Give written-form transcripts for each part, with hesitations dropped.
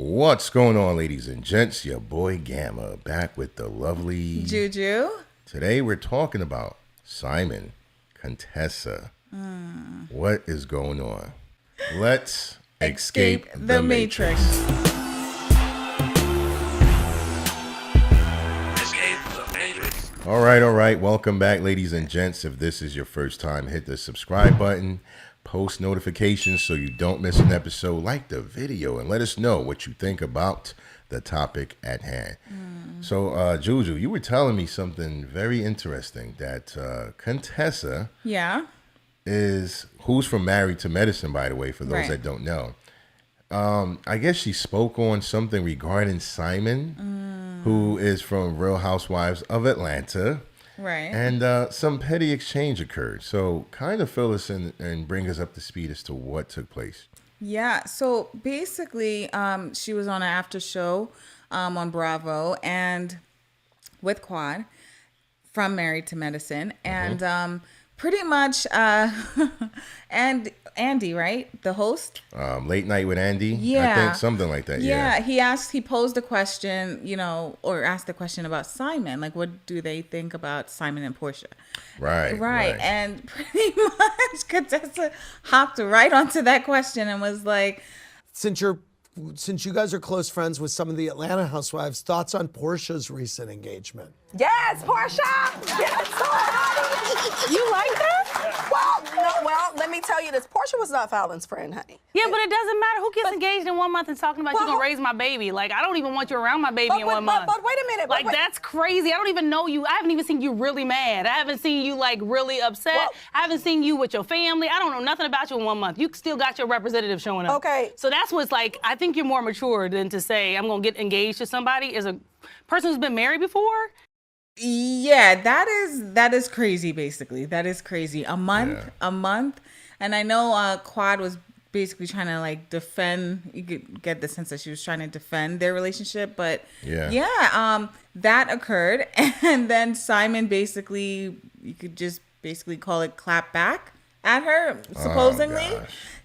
What's going on, ladies and gents? Your boy Gamma back with the lovely Juju. Today we're talking about Simon, Contessa. What is going on? Let's escape the Matrix. All right. Welcome back, ladies and gents. If this is your first time, hit the subscribe button, post notifications so you don't miss an episode, like the video, and let us know what you think about the topic at hand. So, Juju, you were telling me something very interesting, that Contessa who's from Married to Medicine, by the way, for those that don't know. I guess she spoke on something regarding Simon, who is from Real Housewives of Atlanta. Right. And some petty exchange occurred. So kind of fill us in and bring us up to speed as to what took place. Yeah. So basically, she was on an after show on Bravo and with Quad from Married to Medicine. And pretty much, and Andy, right? The host? Late Night with Andy? Yeah. I think something like that. Yeah. He posed a question, or asked a question about Simon. Like, what do they think about Simon and Porsha? Right. And pretty much Contessa hopped right onto that question and was like, Since you guys are close friends with some of the Atlanta housewives, thoughts on Porsha's recent engagement? Yes, Porsha! Yes, honey! You like that? Well, let me tell you this. Porsha was not Falynn's friend, honey. Yeah, but it doesn't matter. Who gets engaged in 1 month and talking about you gonna raise my baby? Like, I don't even want you around my baby in 1 month. But wait a minute. That's crazy. I don't even know you. I haven't even seen you really mad. I haven't seen you, really upset. I haven't seen you with your family. I don't know nothing about you in 1 month. You still got your representative showing up. Okay. So that's what's I think you're more mature than to say, I'm gonna get engaged to somebody as a person who's been married before. yeah, that is crazy, basically. That is crazy. A month. And I know Quad was basically trying to defend. You could get the sense that she was trying to defend their relationship, but that occurred. And then Simon basically, you could just basically call it clap back at her, supposedly.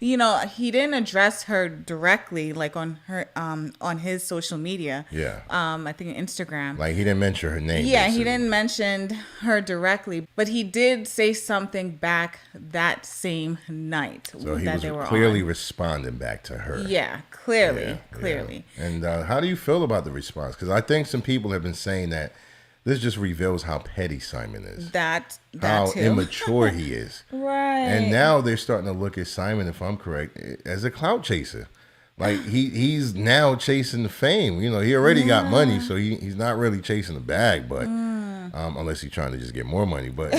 He didn't address her directly, on her on his social media. I think Instagram. He didn't mention her name. Yeah, basically. He didn't mention her directly, but he did say something back that same night. So he was clearly responding back to her. Yeah, clearly. And how do you feel about the response? Because I think some people have been saying that this just reveals how petty Simon is. That how too. Immature he is. Right. And now they're starting to look at Simon, if I'm correct, as a clout chaser. He's now chasing the fame. He already got money, so he's not really chasing the bag, but unless he's trying to just get more money. But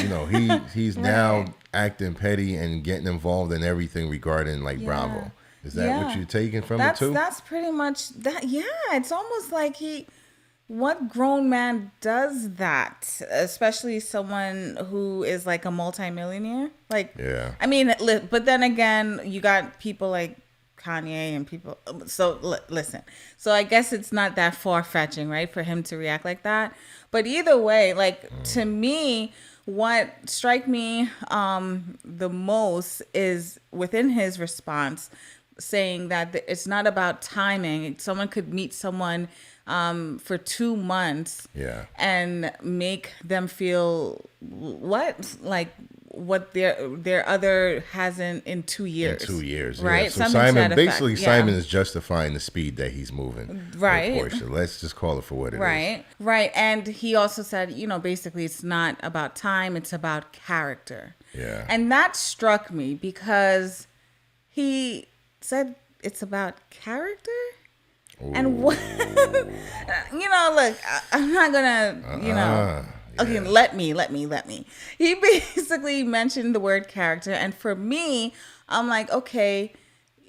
he's now acting petty and getting involved in everything regarding Bravo. Is that what you're taking from it too? That's pretty much that. Yeah, it's almost like what grown man does that? Especially someone who is a multimillionaire. I mean, but then again, you got people like Kanye and people. So listen. So I guess it's not that far-fetching, right, for him to react like that. But either way, to me, what struck me the most is within his response, saying that it's not about timing. Someone could meet someone for 2 months and make them feel what their other hasn't in 2 years. In 2 years, right? Yeah. So Simon is justifying the speed that he's moving. Right. Porsha. Let's just call it for what it is. Right. And he also said, basically it's not about time, it's about character. Yeah. And that struck me because he said it's about character. Ooh. And what, look, I'm not gonna, okay, let me. He basically mentioned the word character. And for me, I'm like, okay,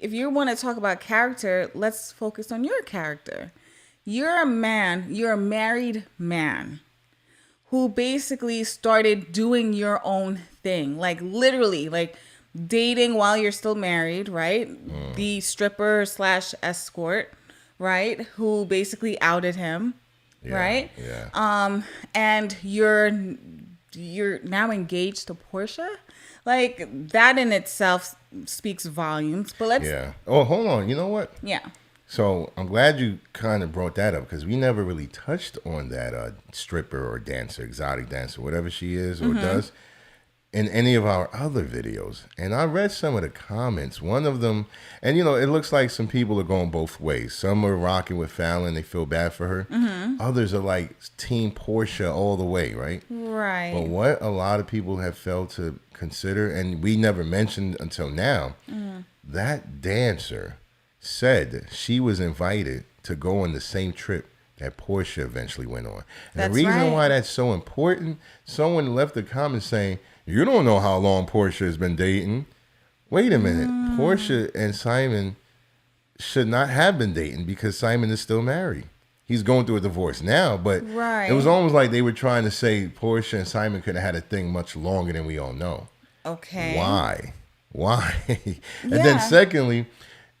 if you want to talk about character, let's focus on your character. You're a married man who basically started doing your own thing, literally, dating while you're still married, right? The stripper / escort, right? Who basically outed him, right? Yeah. And you're now engaged to Porsha. That in itself speaks volumes. But let's. Yeah. Oh, hold on. You know what? Yeah. So I'm glad you kind of brought that up because we never really touched on that stripper or dancer, exotic dancer, whatever she is or does, in any of our other videos. And I read some of the comments. One of them, and it looks like some people are going both ways. Some are rocking with Falynn. They feel bad for her. Others are like Team Porsha all the way, right? Right. But what a lot of people have failed to consider, and we never mentioned until now, that dancer said she was invited to go on the same trip that Porsha eventually went on. And the reason why that's so important, someone left a comment saying, you don't know how long Porsha has been dating. Wait a minute. Porsha and Simon should not have been dating because Simon is still married. He's going through a divorce now, but it was almost like they were trying to say Porsha and Simon could have had a thing much longer than we all know. Okay. Why? And then secondly,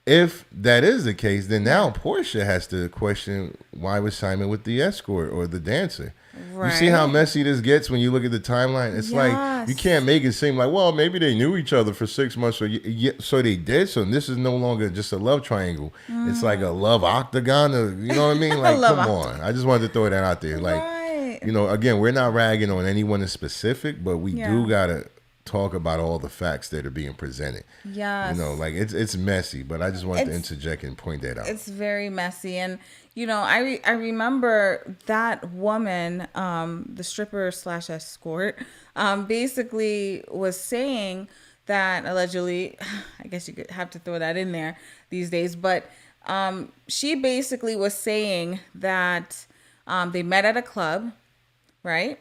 if that is the case, then now Porsha has to question why was Simon with the escort or the dancer. Right. You see how messy this gets when you look at the timeline? It's like you can't make it seem like, well, maybe they knew each other for 6 months, so they did. So this is no longer just a love triangle. It's like a love octagon. You know what I mean? Like, come on. I just wanted to throw that out there. Like, again, we're not ragging on anyone in specific, but we do gotta talk about all the facts that are being presented. Yes. Like it's messy, but I just wanted to interject and point that out. It's very messy. And, I remember that woman, the stripper / escort, basically was saying that allegedly, I guess you could have to throw that in there these days, but she basically was saying that they met at a club, right?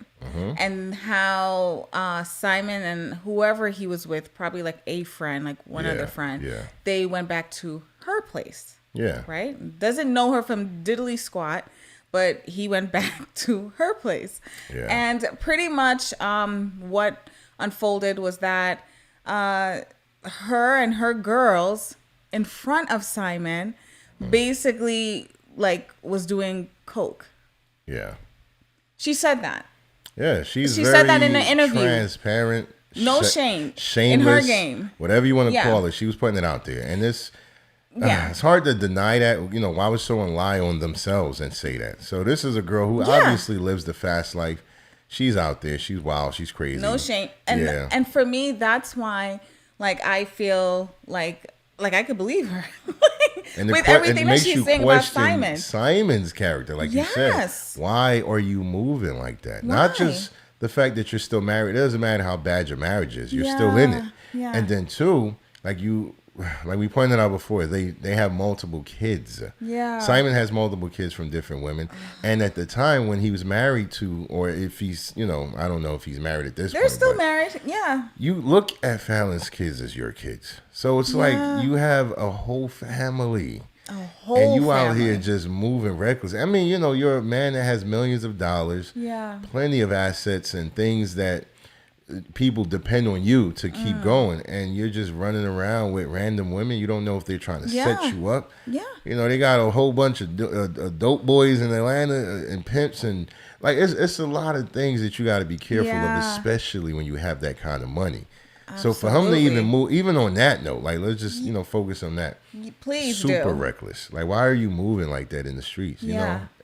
And how Simon and whoever he was with, probably like a friend, like one other friend, they went back to her place. Yeah. Right? Doesn't know her from diddly squat, but he went back to her place. Yeah. And pretty much what unfolded was that her and her girls in front of Simon basically like was doing coke. Yeah. She said that. Yeah, she said that in the interview. Transparent. No shame. Shameless. In her game. Whatever you want to call it. She was putting it out there. And it's hard to deny that. Why would someone lie on themselves and say that? So this is a girl who obviously lives the fast life. She's out there. She's wild. She's crazy. No shame. And for me, that's why, like, I feel like I could believe her. With everything that she's saying about Simon. Simon's character, like you said. Why are you moving like that? Why? Not just the fact that you're still married. It doesn't matter how bad your marriage is. You're still in it. Yeah. And then two, like we pointed out before, they have multiple kids. Yeah. Simon has multiple kids from different women. And at the time when he was married to, or if he's, I don't know if he's married at this point. They're still married. Yeah. You look at Falynn's kids as your kids. So it's like you have a whole family. And you out here just moving reckless. I mean, you're a man that has millions of dollars. Yeah. Plenty of assets and things that people depend on you to keep going, and you're just running around with random women. You don't know if they're trying to set you up. Yeah. They got a whole bunch of dope boys in Atlanta and pimps, and like it's a lot of things that you got to be careful of, especially when you have that kind of money. Absolutely. So for him to even move, even on that note, like let's just focus on that. Please Super reckless. Like, why are you moving like that in the streets?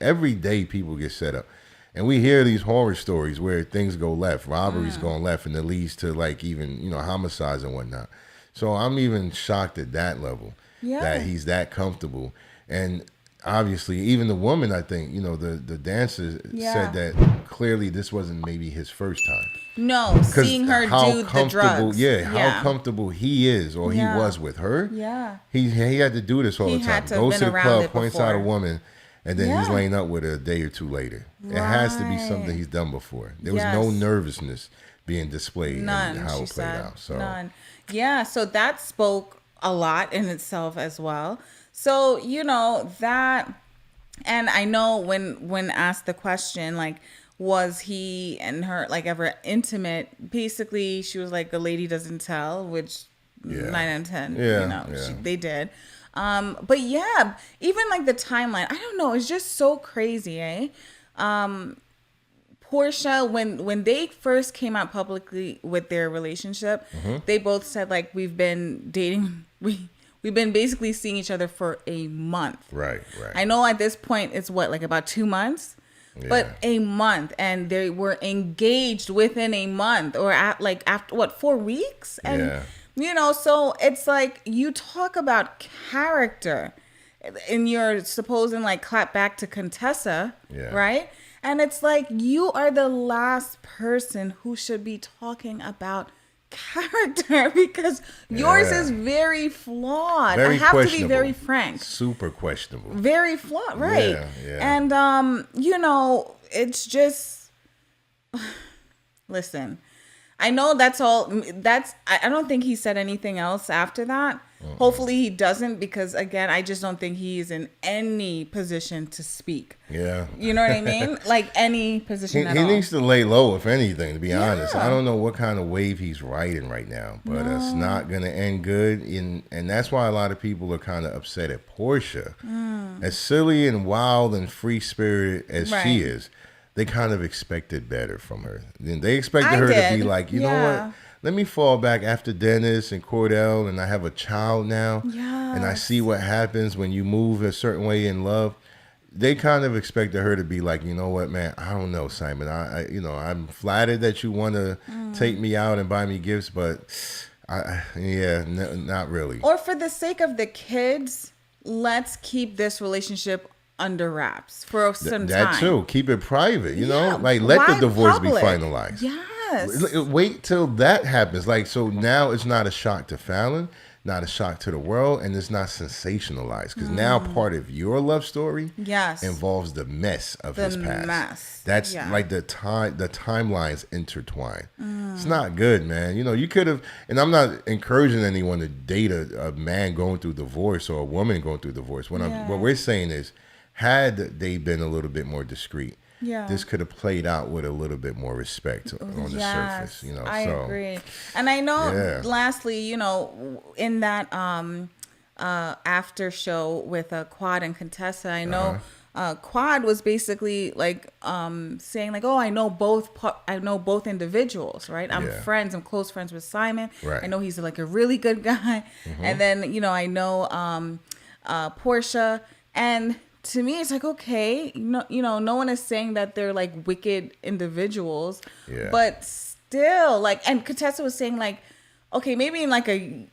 Every day people get set up. And we hear these horror stories where things go left, robberies going left, and it leads to like even, homicides and whatnot. So I'm even shocked at that level that he's that comfortable. And obviously, even the woman, I think, the dancer said that clearly this wasn't maybe his first time. No, seeing her do the drugs. How comfortable he is or he was with her. Yeah. He had to do this all the time. Goes to the club, points out a woman. And then he's laying up with her a day or two later. Right. It has to be something he's done before. There was no nervousness being displayed in how it played out. So. None. Yeah, so that spoke a lot in itself as well. So, that, and I know when asked the question, like, was he and her, like, ever intimate? Basically, she was like, a lady doesn't tell, which 9 out of 10, they did. But yeah, even like the timeline, I don't know, it's just so crazy, eh? Porsha, when they first came out publicly with their relationship, they both said like, we've been dating, we we've been basically seeing each other for a month. Right. I know at this point it's what, like about 2 months? Yeah. But a month, and they were engaged within a month, or after what, 4 weeks? And so it's like, you talk about character and you're supposing like clap back to Contessa, right? And it's like, you are the last person who should be talking about character, because yours is very flawed. I have to be very frank. Super questionable. Very flawed, right? And it's just, listen, I know that's all. I don't think he said anything else after that. Hopefully he doesn't, because again, I just don't think he's in any position to speak. Yeah. You know what I mean? Like any position at all. He needs to lay low, if anything, to be honest. I don't know what kind of wave he's riding right now, but it's not going to end good. And that's why a lot of people are kind of upset at Porsha. As silly and wild and free-spirited as she is, they kind of expected better from her. They expected her to be like, you know what? Let me fall back after Dennis and Cordell, and I have a child now, and I see what happens when you move a certain way in love. They kind of expected her to be like, you know what, man, I don't know, Simon. I'm flattered that you want to take me out and buy me gifts, but not really. Or for the sake of the kids, let's keep this relationship under wraps for some time. That too. Keep it private, you know? Like, let the divorce be finalized. Yes. Wait till that happens. Like, so now it's not a shock to Falynn, not a shock to the world, and it's not sensationalized, because now part of your love story involves the mess of his past. That's like the timelines intertwine. It's not good, man. You could have, and I'm not encouraging anyone to date a man going through divorce or a woman going through divorce. What we're saying is, had they been a little bit more discreet, this could have played out with a little bit more respect on the surface. I agree. And I know, lastly, in that after show with Quad and Contessa, I know Quad was basically like saying like, oh, I know both individuals, right? I'm close friends with Simon. I know he's like a really good guy. And then, I know Porsha, and to me, it's like, okay, no one is saying that they're like wicked individuals, but still, like, and Contessa was saying like, okay, maybe in like I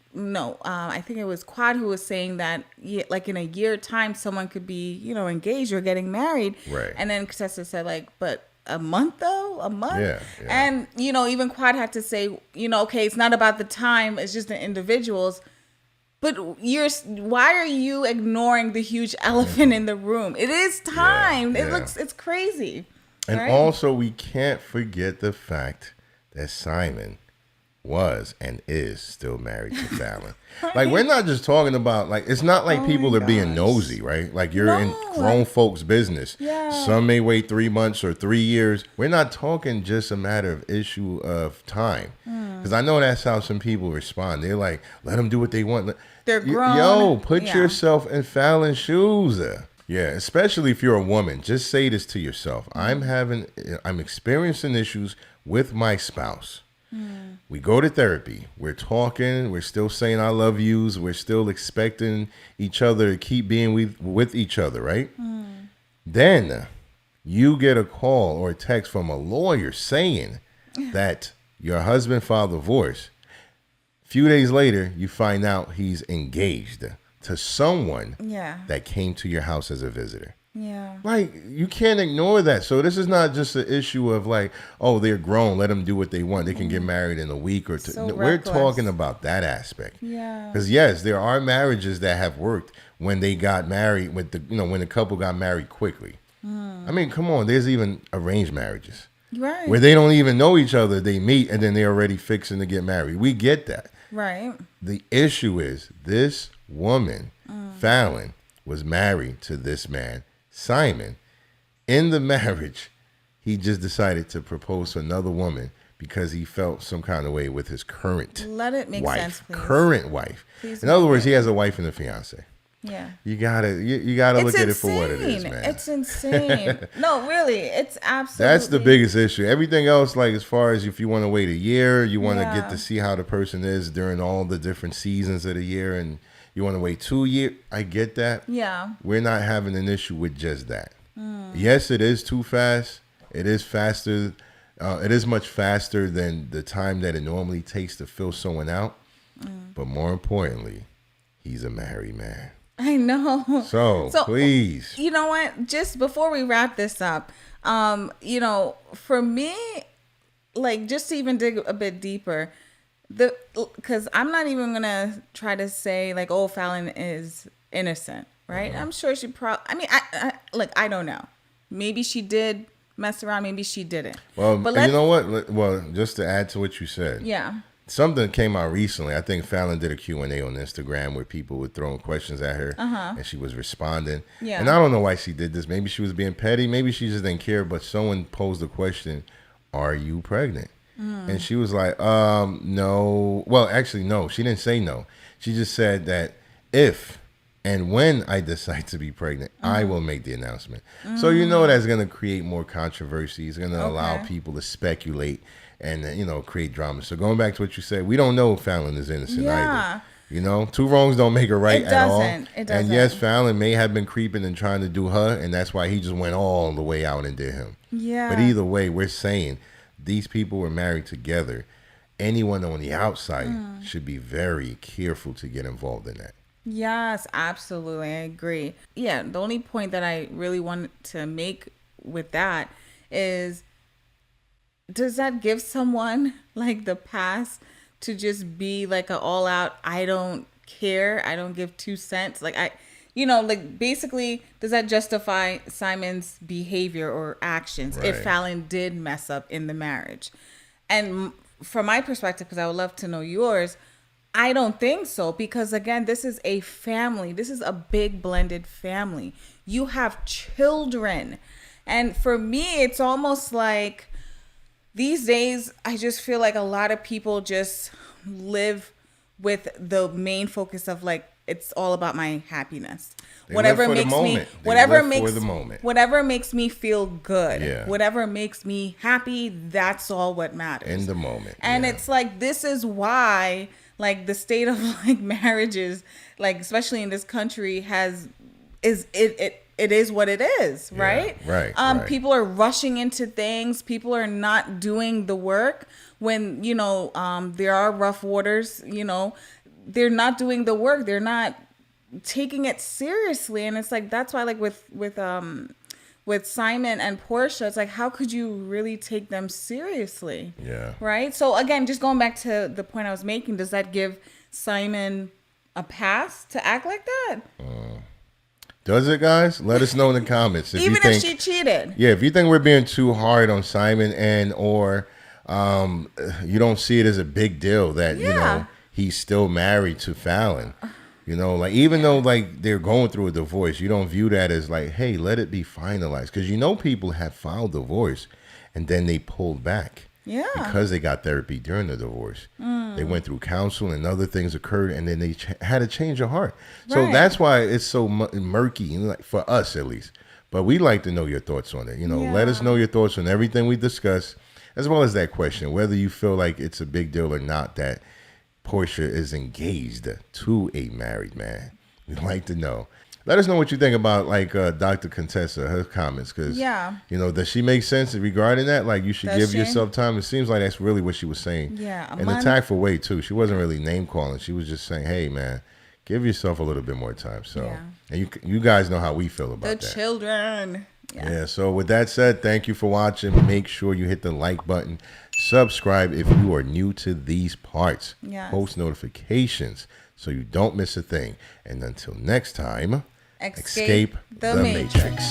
think it was Quad who was saying that, like in a year time, someone could be, engaged or getting married, right? And then Contessa said like, but a month though, a month, and even Quad had to say, okay, it's not about the time, it's just the individuals. But why are you ignoring the huge elephant in the room? It is time. It's crazy. And also, we can't forget the fact that Simon was and is still married to Falynn. Like, we're not just talking about, like, it's not like people are being nosy, right? Like, you're in grown folks' business. Some may wait 3 months or 3 years. We're not talking just a matter of issue of time. Because I know that's how some people respond. They're like, let them do what they want. They're grown. Put yourself in Falynn's shoes. Yeah, especially if you're a woman. Just say this to yourself. I'm experiencing issues with my spouse. We go to therapy. We're talking. We're still saying I love yous. We're still expecting each other to keep being with each other, right? Then you get a call or a text from a lawyer saying that your husband filed divorce. A few days later, you find out he's engaged to someone that came to your house as a visitor. Like, you can't ignore that. So this is not just an issue of like, oh, they're grown, let them do what they want. They can get married in a week or two. So we're talking about that aspect. Because yes, there are marriages that have worked when they got married when the couple got married quickly. I mean, come on, there's even arranged marriages. Right. Where they don't even know each other. They meet and then they're already fixing to get married. We get that. Right. The issue is this woman, Falynn, was married to this man, Simon. In the marriage, he just decided to propose to another woman because he felt some kind of way with his current Let it make wife. sense, please. Current wife. Please in other words, he has a wife and a fiance. Yeah. You gotta look at it for what it is, man. It's insane. No, really, it's absolutely. That's the biggest issue. Everything else, like as far as if you want to wait a year, you want to get to see how the person is during all the different seasons of the year, and You want to wait 2 years? I get that. Yeah. We're not having an issue with just that. Yes, it is too fast. It is faster. It is much faster than the time that it normally takes to fill someone out. But more importantly, he's a married man. I know. So please. You know what? Just before we wrap this up, you know, for me, like, just to even dig a bit deeper, because I'm not even gonna try to say like, oh, Falynn is innocent, right? I'm sure she I mean, I don't know. Maybe she did mess around. Maybe she didn't. Well, but you know what? Well, just to add to what you said. Yeah. Something came out recently. I think Falynn did a Q&A on Instagram where people were throwing questions at her and she was responding. Yeah. And I don't know why she did this. Maybe she was being petty. Maybe she just didn't care. But someone posed the question, are you pregnant? And she was like, no. Well, actually, no. She didn't say no. She just said that if and when I decide to be pregnant, I will make the announcement. So you know that's going to create more controversy. It's going to allow people to speculate and, you know, create drama. So going back to what you said, we don't know if Falynn is innocent either. You know, 2 wrongs don't make a right at all. It doesn't. And yes, Falynn may have been creeping and trying to do her, and that's why he just went all the way out and did him. Yeah. But either way, we're saying these people were married together. Anyone on the outside should be very careful to get involved in that. Yes, absolutely. I agree. Yeah, the only point that I really want to make with that is, does that give someone like the pass to just be like an all out, I don't care, I don't give 2 cents? Like, you know, like, basically, does that justify Simon's behavior or actions if Falynn did mess up in the marriage? And from my perspective, because I would love to know yours, I don't think so, because again, this is a family. This is a big blended family. You have children. And for me, it's almost like these days, I just feel like a lot of people just live with the main focus of like, it's all about my happiness. Whatever makes me feel good. Whatever makes me happy, that's all what matters. In the moment. And it's like, this is why like the state of like marriages, like especially in this country, it is what it is, right? Right. People are rushing into things. People are not doing the work when, you know, there are rough waters, you know, they're not doing the work. They're not taking it seriously. And it's like, that's why like with Simon and Porsha, it's like, how could you really take them seriously? Yeah. Right? So again, just going back to the point I was making, does that give Simon a pass to act like that? Does it, guys? Let us know in the comments. If she cheated. Yeah, if you think we're being too hard on Simon or you don't see it as a big deal that, you know, he's still married to Falynn. You know, like, even though like they're going through a divorce, you don't view that as like, hey, let it be finalized. Because, you know, people have filed divorce and then they pulled back. Yeah. Because they got therapy during the divorce. They went through counseling and other things occurred, and then they had a change of heart. So that's why it's so murky, like, for us at least. But we'd like to know your thoughts on it. You know, let us know your thoughts on everything we discuss, as well as that question, whether you feel like it's a big deal or not that Porsha is engaged to a married man. We'd like to know. Let us know what you think about, like, Dr. Contessa, her comments, because, you know, does she make sense regarding that? Like, you should give yourself time. It seems like that's really what she was saying. Yeah. In a tactful way, too. She wasn't really name-calling. She was just saying, hey, man, give yourself a little bit more time. So, and you guys know how we feel about that. The children. Yeah, so with that said, thank you for watching. Make sure you hit the like button. Subscribe if you are new to these parts. Post notifications so you don't miss a thing. And until next time, escape the Matrix.